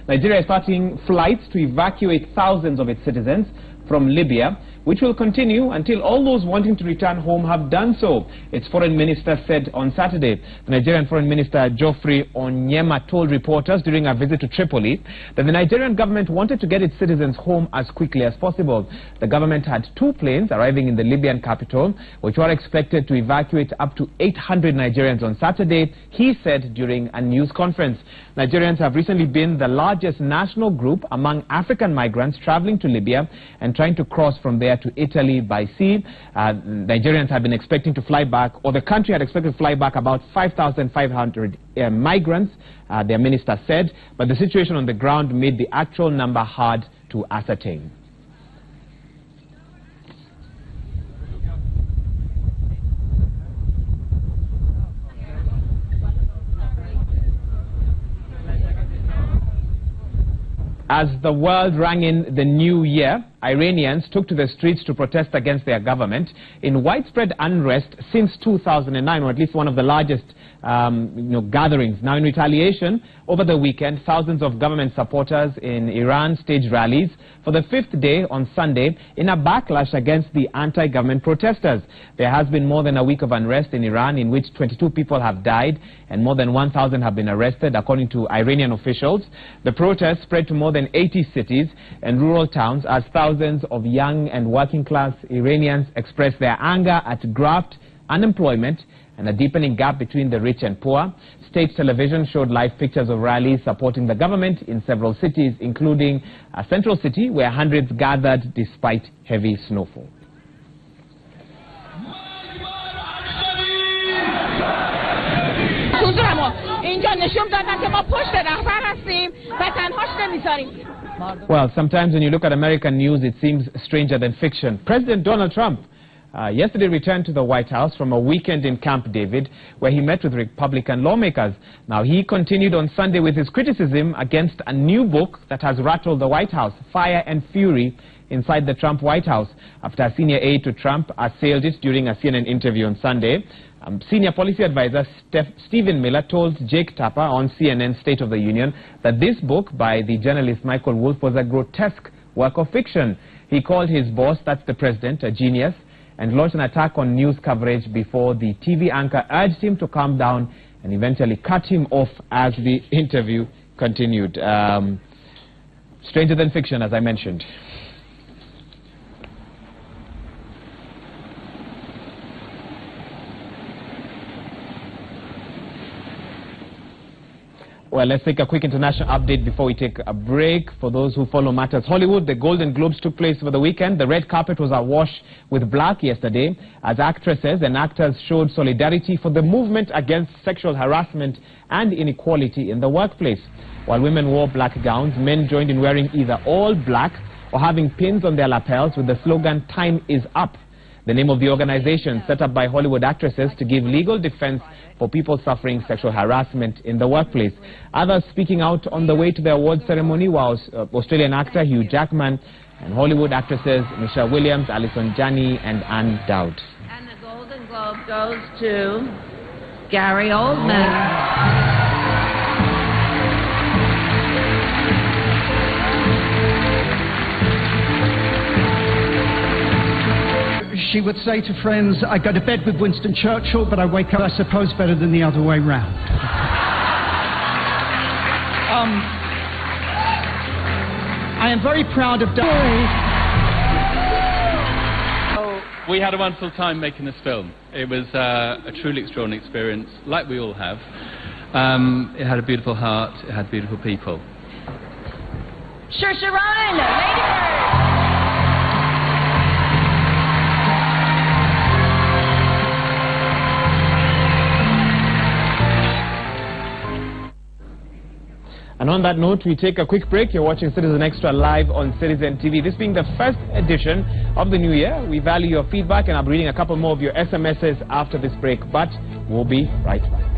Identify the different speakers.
Speaker 1: Nigeria is starting flights to evacuate thousands of its citizens from Libya, which will continue until all those wanting to return home have done so, its foreign minister said on Saturday. The Nigerian foreign minister Geoffrey Onyema told reporters during a visit to Tripoli that the Nigerian government wanted to get its citizens home as quickly as possible. The government had 2 planes arriving in the Libyan capital, which were expected to evacuate up to 800 Nigerians on Saturday, he said during a news conference. Nigerians have recently been the largest national group among African migrants traveling to Libya and trying to cross from there to Italy by sea. Nigerians have been expecting to fly back, or the country had expected to fly back about 5,500 migrants, their minister said, but the situation on the ground made the actual number hard to ascertain. As the world rang in the new year, Iranians took to the streets to protest against their government in widespread unrest since 2009, or at least one of the largest gatherings. Now, in retaliation, over the weekend, thousands of government supporters in Iran staged rallies for the 5th day on Sunday in a backlash against the anti-government protesters. There has been more than a week of unrest in Iran in which 22 people have died and more than 1,000 have been arrested, according to Iranian officials. The protests spread to more than 80 cities and rural towns as thousands of young and working-class Iranians expressed their anger at graft, unemployment, and a deepening gap between the rich and poor. State television showed live pictures of rallies supporting the government in several cities, including a central city where hundreds gathered despite heavy snowfall. Well, sometimes when you look at American news, it seems stranger than fiction. President Donald Trump yesterday returned to the White House from a weekend in Camp David, where he met with Republican lawmakers. Now, he continued on Sunday with his criticism against a new book that has rattled the White House, Fire and Fury Inside the Trump White House, after a senior aide to Trump assailed it during a CNN interview on Sunday. Senior policy advisor Stephen Miller told Jake Tapper on CNN's State of the Union that this book by the journalist Michael Wolff was a grotesque work of fiction. He called his boss, that's the president, a genius, and launched an attack on news coverage before the TV anchor urged him to calm down and eventually cut him off as the interview continued. Stranger than fiction, as I mentioned. Well, let's take a quick international update before we take a break. For those who follow matters Hollywood, the Golden Globes took place over the weekend. The red carpet was awash with black yesterday as actresses and actors showed solidarity for the movement against sexual harassment and inequality in the workplace. While women wore black gowns, men joined in wearing either all black or having pins on their lapels with the slogan, "Time is up." The name of the organization set up by Hollywood actresses to give legal defense for people suffering sexual harassment in the workplace. Others speaking out on the way to the award ceremony was Australian actor Hugh Jackman and Hollywood actresses Michelle Williams, Alison Janney and Ann Dowd.
Speaker 2: And the Golden Globe goes to Gary Oldman.
Speaker 3: She would say to friends, I go to bed with Winston Churchill, but I wake up, I suppose, better than the other way round. I am very proud of...
Speaker 4: We had a wonderful time making this film. It was a truly extraordinary experience, like we all have. It had a beautiful heart, it had beautiful people.
Speaker 2: Saoirse Ronan, Lady Bird.
Speaker 1: And on that note, we take a quick break. You're watching Citizen Extra live on Citizen TV. This being the first edition of the new year, we value your feedback, and I'll be reading a couple more of your SMSs after this break, but we'll be right back.